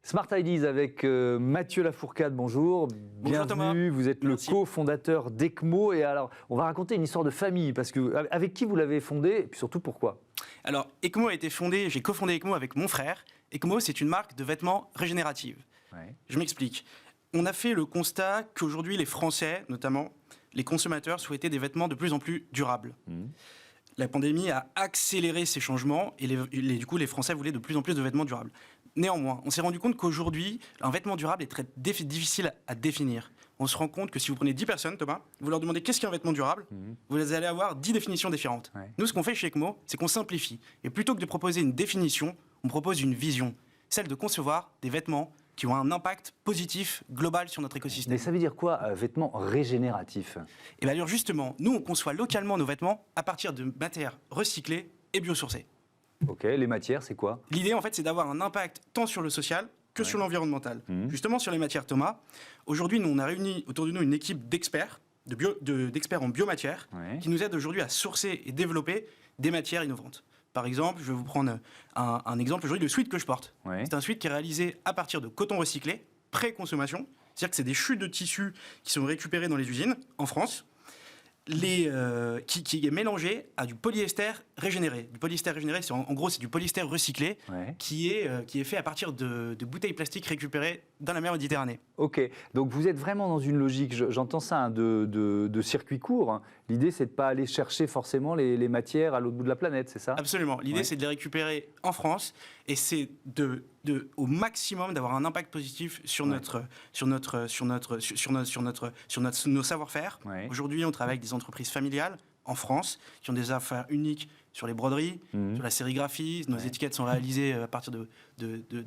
Smart Ideas avec Mathieu Lafourcade, bonjour. Bonjour Bienvenue, Thomas. Vous êtes Merci. le cofondateur d'ECMO. Et alors, on va raconter une histoire de famille, parce que avec qui vous l'avez fondé, et puis surtout pourquoi? Alors, ECMO a été fondé, j'ai cofondé ECMO avec mon frère. ECMO, c'est une marque de vêtements régénérative. Ouais. Je m'explique. On a fait le constat qu'aujourd'hui, les Français, notamment les consommateurs, souhaitaient des vêtements de plus en plus durables. La pandémie a accéléré ces changements et du coup, les Français voulaient de plus en plus de vêtements durables. Néanmoins, on s'est rendu compte qu'aujourd'hui, un vêtement durable est très difficile à définir. On se rend compte que si vous prenez 10 personnes, Thomas, vous leur demandez qu'est-ce qu'un vêtement durable, vous allez avoir 10 définitions différentes. Ouais. Nous, ce qu'on fait chez ECMO, c'est qu'on simplifie. Et plutôt que de proposer une définition, on propose une vision, celle de concevoir des vêtements qui ont un impact positif global sur notre écosystème. Mais ça veut dire quoi, vêtements régénératifs? Et bien alors justement, nous, on conçoit localement nos vêtements à partir de matières recyclées et biosourcées. Ok, les matières, c'est quoi? L'idée, en fait, c'est d'avoir un impact tant sur le social que sur l'environnemental. Justement, sur les matières, Thomas, aujourd'hui, nous, on a réuni autour de nous une équipe d'experts, d'experts en biomatières, qui nous aident aujourd'hui à sourcer et développer des matières innovantes. Par exemple, je vais vous prendre un exemple aujourd'hui, le sweat que je porte. C'est un sweat qui est réalisé à partir de coton recyclé, pré-consommation. C'est-à-dire que c'est des chutes de tissus qui sont récupérées dans les usines, en France, qui est mélangé à du polyester régénéré. Du polyester régénéré, en gros, c'est du polyester recyclé qui est fait à partir de bouteilles plastiques récupérées dans la mer Méditerranée. Ok, donc vous êtes vraiment dans une logique, j'entends ça, hein, de circuit court. Hein. L'idée, c'est de ne pas aller chercher forcément les matières à l'autre bout de la planète, c'est ça? Absolument. L'idée, c'est de les récupérer en France et c'est au maximum d'avoir un impact positif sur nos savoir-faire. Aujourd'hui, on travaille avec des entreprises familiales en France qui ont des affaires uniques sur les broderies, sur la sérigraphie. Nos étiquettes sont réalisées à partir de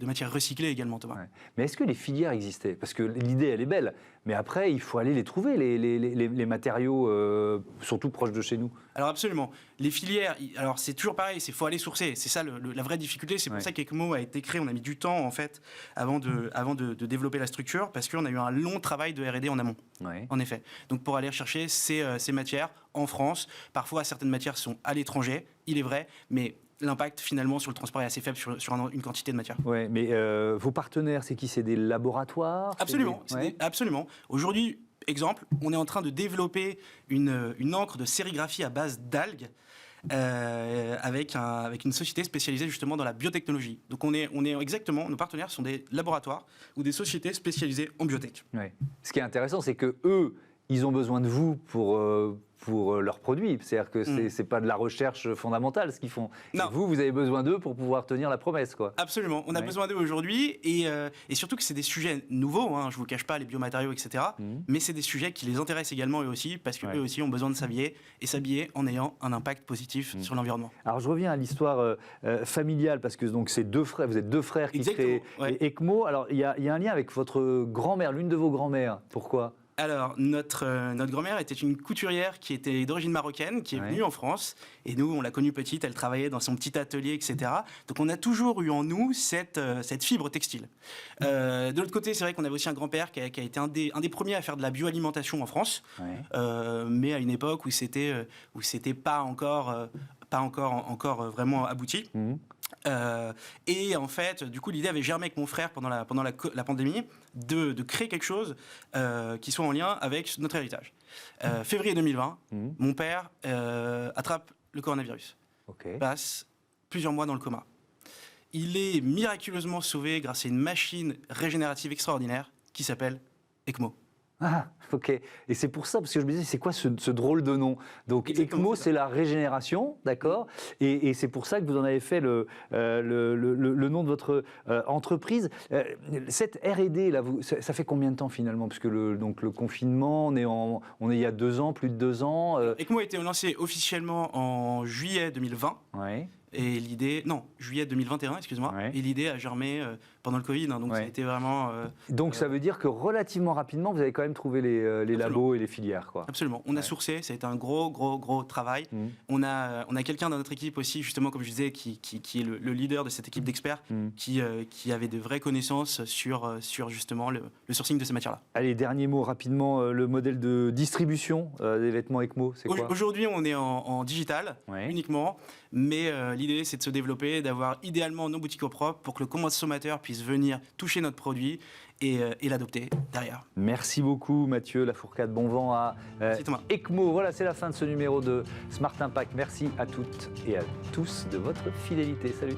matières recyclées également, Thomas. Mais est-ce que les filières existaient? Parce que l'idée, elle est belle, mais après, il faut aller les trouver, les matériaux, surtout proches de chez nous. Alors absolument. Les filières, alors c'est toujours pareil, il faut aller sourcer. C'est ça la vraie difficulté. C'est pour ça qu'ECMO a été créé. On a mis du temps, en fait, avant de développer la structure, parce qu'on a eu un long travail de R&D en amont, en effet. Donc pour aller chercher ces matières en France, parfois certaines matières sont à l'étranger, il est vrai, mais l'impact finalement sur le transport est assez faible sur une quantité de matière. Oui, mais vos partenaires, c'est qui? C'est des laboratoires? Absolument, absolument. Aujourd'hui, exemple, on est en train de développer une encre de sérigraphie à base d'algues avec une société spécialisée justement dans la biotechnologie. Donc on est exactement, nos partenaires sont des laboratoires ou des sociétés spécialisées en biotech. Ce qui est intéressant, c'est que eux, ils ont besoin de vous pour leurs produits. C'est-à-dire que c'est pas de la recherche fondamentale ce qu'ils font. Non. Et vous avez besoin d'eux pour pouvoir tenir la promesse, quoi. Absolument. On a besoin d'eux aujourd'hui et surtout que c'est des sujets nouveaux. Hein, je vous cache pas les biomatériaux, etc. Mais c'est des sujets qui les intéressent également eux aussi parce qu'eux aussi ont besoin de s'habiller et s'habiller en ayant un impact positif sur l'environnement. Alors je reviens à l'histoire familiale parce que donc c'est vous êtes deux frères qui créent ECMO. Alors il y a un lien avec votre grand-mère, l'une de vos grand-mères. Pourquoi? Alors, notre grand-mère était une couturière qui était d'origine marocaine, qui est venue en France. Et nous, on l'a connue petite, elle travaillait dans son petit atelier, etc. Donc, on a toujours eu en nous cette fibre textile. De l'autre côté, c'est vrai qu'on avait aussi un grand-père qui a été un des premiers à faire de la bioalimentation en France, mais à une époque où c'était pas encore vraiment abouti. Et en fait, du coup, l'idée avait germé avec mon frère pendant la pandémie de créer quelque chose qui soit en lien avec notre héritage. Février 2020, mon père attrape le coronavirus, passe plusieurs mois dans le coma. Il est miraculeusement sauvé grâce à une machine régénérative extraordinaire qui s'appelle ECMO. Ah, ok. Et c'est pour ça, parce que je me disais, c'est quoi ce drôle de nom? Donc, ECMO, c'est la régénération, d'accord? Et c'est pour ça que vous en avez fait le nom de votre entreprise. Cette R&D, là, ça fait combien de temps finalement? Parce que le confinement, on est il y a 2 ans, plus de 2 ans. ECMO a été lancé officiellement en juillet 2020. Et l'idée, non, juillet 2021, excuse-moi, et l'idée a germé pendant le Covid, hein, donc ça a été vraiment... donc ça veut dire que relativement rapidement, vous avez quand même trouvé les labos et les filières, quoi. Absolument, on a sourcé, ça a été un gros travail. On a quelqu'un dans notre équipe aussi, justement, comme je disais, qui est le leader de cette équipe d'experts, qui avait de vraies connaissances sur justement le sourcing de ces matières-là. Allez, dernier mot rapidement, le modèle de distribution des vêtements ECMO, c'est quoi? Aujourd'hui, on est en digital uniquement, mais l'idée, c'est de se développer, d'avoir idéalement nos boutiques au propre pour que le consommateur puisse venir toucher notre produit et l'adopter derrière. Merci beaucoup Mathieu Lafourcade, bon vent à ECMO. Voilà, c'est la fin de ce numéro de Smart Impact. Merci à toutes et à tous de votre fidélité. Salut.